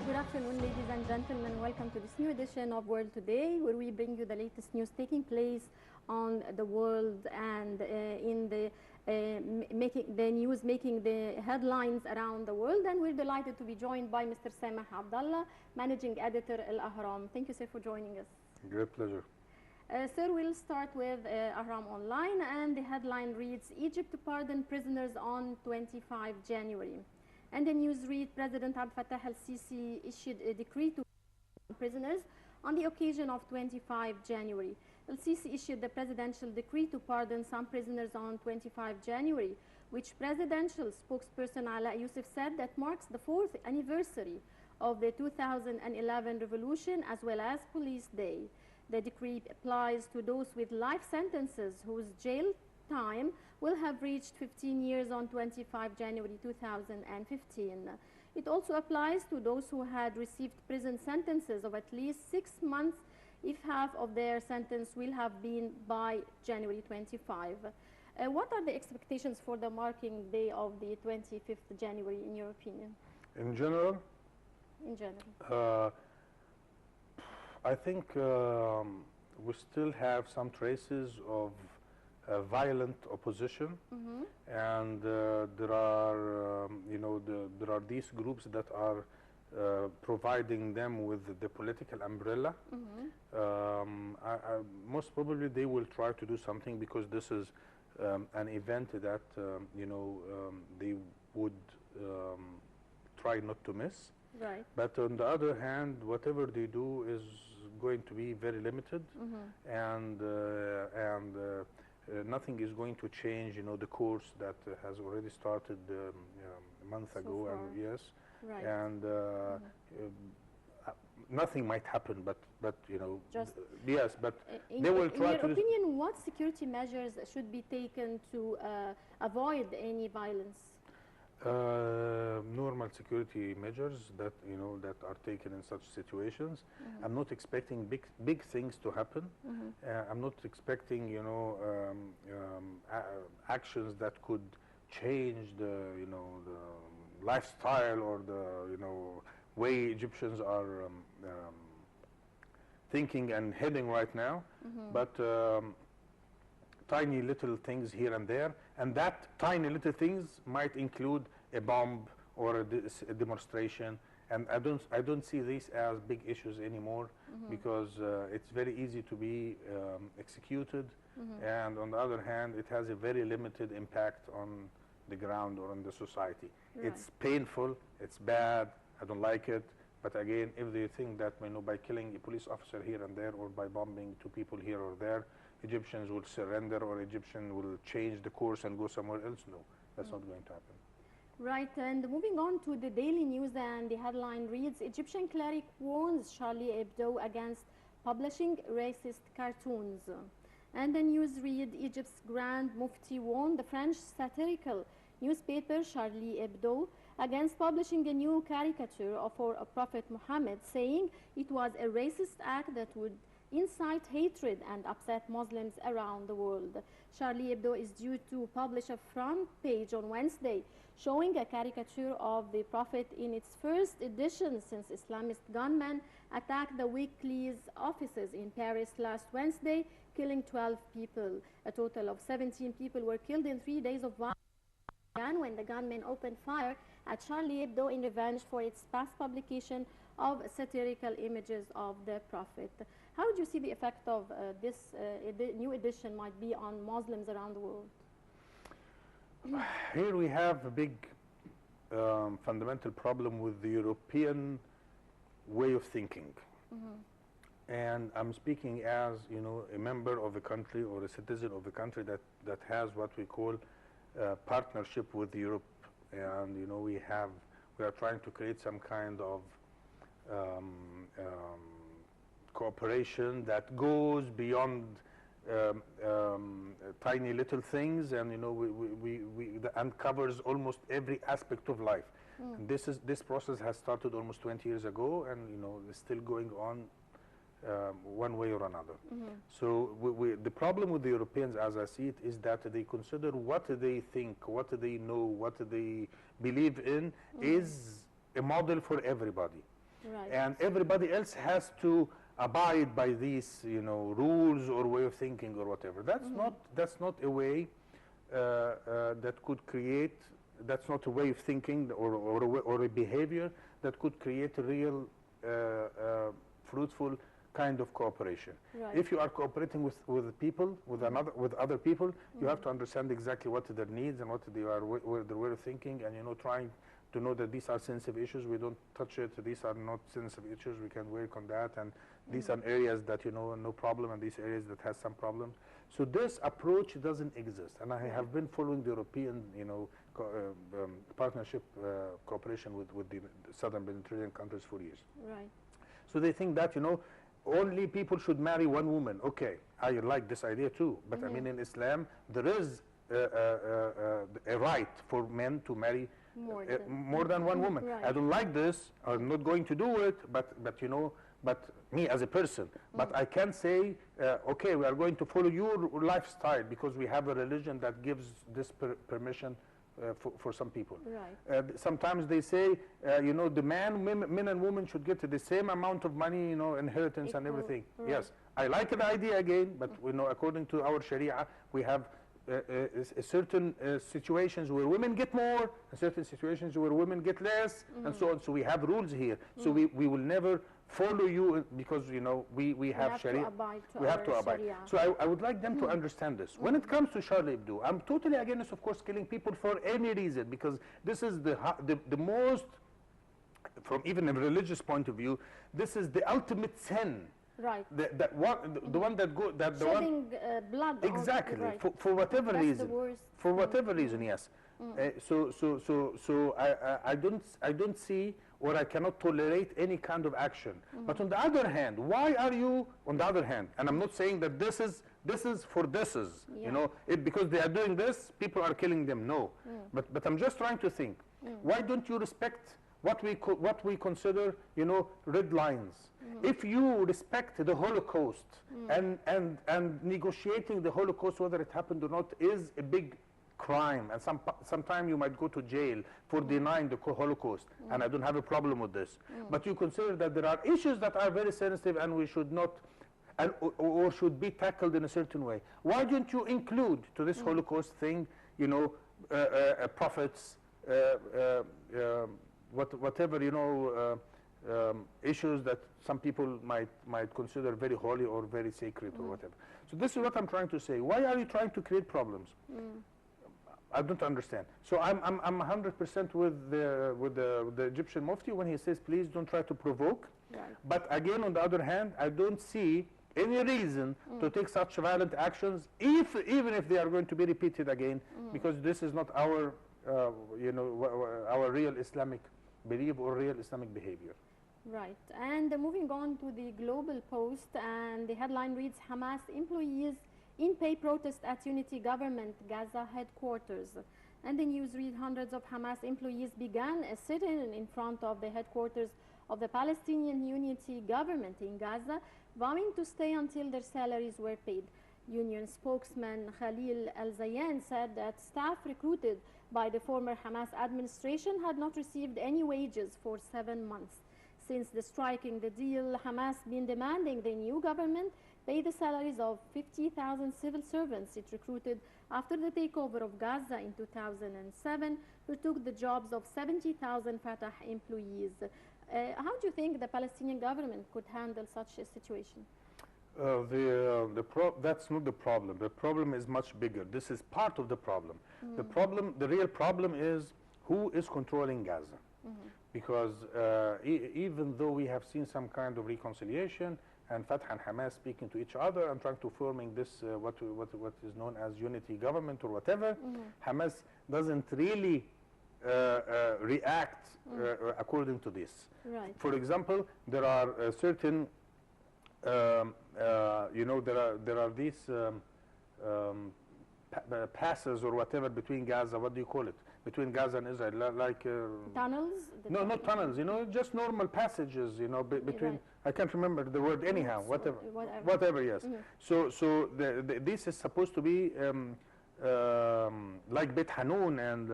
Good afternoon, ladies and gentlemen. Welcome to this new edition of World Today, where we bring you the latest news taking place on the world and in the making the news, making the headlines around the world. And we're delighted to be joined by Mr. Sameh Abdullah, Managing Editor Al Ahram. Thank you, sir, for joining us. Great pleasure. Sir, we'll start with Ahram Online, and the headline reads, Egypt to pardon prisoners on 25 January. And the news reads, President Abdel Fattah al-Sisi issued a decree to prisoners on the occasion of 25 January. Al-Sisi issued the presidential decree to pardon some prisoners on 25 January, which presidential spokesperson Ala Yusuf said that marks the 4th anniversary of the 2011 revolution as well as Police Day. The decree applies to those with life sentences whose jail time will have reached 15 years on 25 January 2015. It also applies to those who had received prison sentences of at least 6 months if half of their sentence will have been by January 25. What are the expectations for the marking day of the 25th January in your opinion? In general? In general. I think we still have some traces of violent opposition, and there are, there are these groups that are providing them with the political umbrella. Most probably they will try to do something because this is an event that, they would try not to miss. Right. But on the other hand, whatever they do is going to be very limited, and nothing is going to change, the course that has already started a month ago, and yes, right. And nothing might happen, but Just yes, but they will try to. In your opinion, what security measures should be taken to avoid any violence? Normal security measures that that are taken in such situations. I'm not expecting big things to happen. I'm not expecting actions that could change the the lifestyle or the way Egyptians are thinking and heading right now. But tiny little things here and there, and that tiny little things might include a bomb or a demonstration, and I don't see these as big issues anymore, because it's very easy to be executed, and on the other hand it has a very limited impact on the ground or on the society. Right. It's painful, it's bad, I don't like it. But again, if they think that by killing a police officer here and there or by bombing 2 people here or there, Egyptians will surrender or Egyptians will change the course and go somewhere else, no, that's not going to happen. Right, and moving on to the daily news, and the headline reads, Egyptian cleric warns Charlie Hebdo against publishing racist cartoons. And the news read, Egypt's Grand Mufti warned the French satirical newspaper Charlie Hebdo against publishing a new caricature of Prophet Muhammad, saying it was a racist act that would incite hatred and upset Muslims around the world. Charlie Hebdo is due to publish a front page on Wednesday showing a caricature of the Prophet in its first edition since Islamist gunmen attacked the weekly's offices in Paris last Wednesday, killing 12 people. A total of 17 people were killed in 3 days of violence when the gunmen opened fire at Charlie Hebdo in revenge for its past publication of satirical images of the Prophet. How would you see the effect of this new edition might be on Muslims around the world? Here we have a big fundamental problem with the European way of thinking. And I'm speaking as, a member of a country or a citizen of a country that has what we call partnership with Europe. And, we are trying to create some kind of cooperation that goes beyond tiny little things, and and covers almost every aspect of life. And this process has started almost 20 years ago, and it's still going on one way or another. So the problem with the Europeans, as I see it, is that they consider what they think, what they know, what they believe in is a model for everybody. Right. and everybody else has to abide by these, you know, rules or way of thinking or whatever. That's not a way that could create. That's not a way of thinking or a behavior that could create a real fruitful kind of cooperation. Right. If you are cooperating with people, with other people, you have to understand exactly what are their needs and what they are, their way of thinking, and, you know, trying to know that these are sensitive issues. We don't touch it. These are not sensitive issues. We can work on that, and these are areas that, you know, no problem, and these areas that has some problems. So this approach doesn't exist, and I have been following the European, you know, partnership cooperation with the southern Mediterranean countries for years. Right. So they think that, you know, only people should marry one woman. Okay, I like this idea too, but I mean, in Islam there is a right for men to marry more than one woman. Right. I don't like this. I'm not going to do it, but you know, but me as a person, but I can say, okay, we are going to follow your lifestyle because we have a religion that gives this permission for some people. Right. Sometimes they say, you know, the men and women should get the same amount of money, you know, inheritance and everything. Right. Yes, I like the idea again, but we know according to our Sharia, we have certain situations where women get more, and certain situations where women get less, and so on. So we have rules here. So we will never follow you because, you know, we have Sharia. We have to abide. Sharia. So I would like them to understand this. When it comes to Charlie Hebdo, I'm totally against, of course, killing people for any reason, because this is the most, from even a religious point of view, this is the ultimate sin. Right. The one that go that the shedding one blood. exactly Right. for whatever That's reason. the worst. For whatever reason, yes. So I don't see, or I cannot tolerate any kind of action. But on the other hand, why are you on the other hand? And I'm not saying that this is for you know, because they are doing this, people are killing them. No, but I'm just trying to think. Why don't you respect what we consider, you know, red lines? If you respect the Holocaust and negotiating the Holocaust, whether it happened or not, is a big crime, and sometime you might go to jail for denying the Holocaust, and I don't have a problem with this. But you consider that there are issues that are very sensitive and we should not, or should be tackled in a certain way. Why don't you include to this Holocaust thing, you know, prophets, whatever, you know, issues that some people might consider very holy or very sacred or whatever. So this is what I'm trying to say. Why are you trying to create problems? I don't understand. So I'm 100% with the Egyptian Mufti when he says, please don't try to provoke. Right. But again, on the other hand, I don't see any reason to take such violent actions, even if they are going to be repeated again, because this is not our, you know, our real Islamic belief or real Islamic behavior. Right. And moving on to the Global Post, and the headline reads, Hamas employees in pay protest at Unity Government Gaza headquarters. And the news reads, hundreds of Hamas employees began a sit-in in front of the headquarters of the Palestinian Unity Government in Gaza, vowing to stay until their salaries were paid. Union spokesman Khalil Al-Zayyan said that staff recruited by the former Hamas administration had not received any wages for 7 months. Since the striking the deal, Hamas been demanding the new government pay the salaries of 50,000 civil servants it recruited after the takeover of Gaza in 2007, who took the jobs of 70,000 Fatah employees. How do you think the Palestinian government could handle such a situation? That's not the problem. The problem is much bigger. This is part of the problem. The real problem is who is controlling Gaza. Because even though we have seen some kind of reconciliation and Fatah and Hamas speaking to each other and trying to forming this what is known as unity government or whatever, Hamas doesn't really react according to this. Right. For example, there are certain you know, there are these passes or whatever between Gaza. What do you call it? Between Gaza and Israel, like tunnels? No, not tunnels. You know, just normal passages. You know, between. Right. I can't remember the word anyhow. Whatever. Yes. So this is supposed to be like Beit Hanun and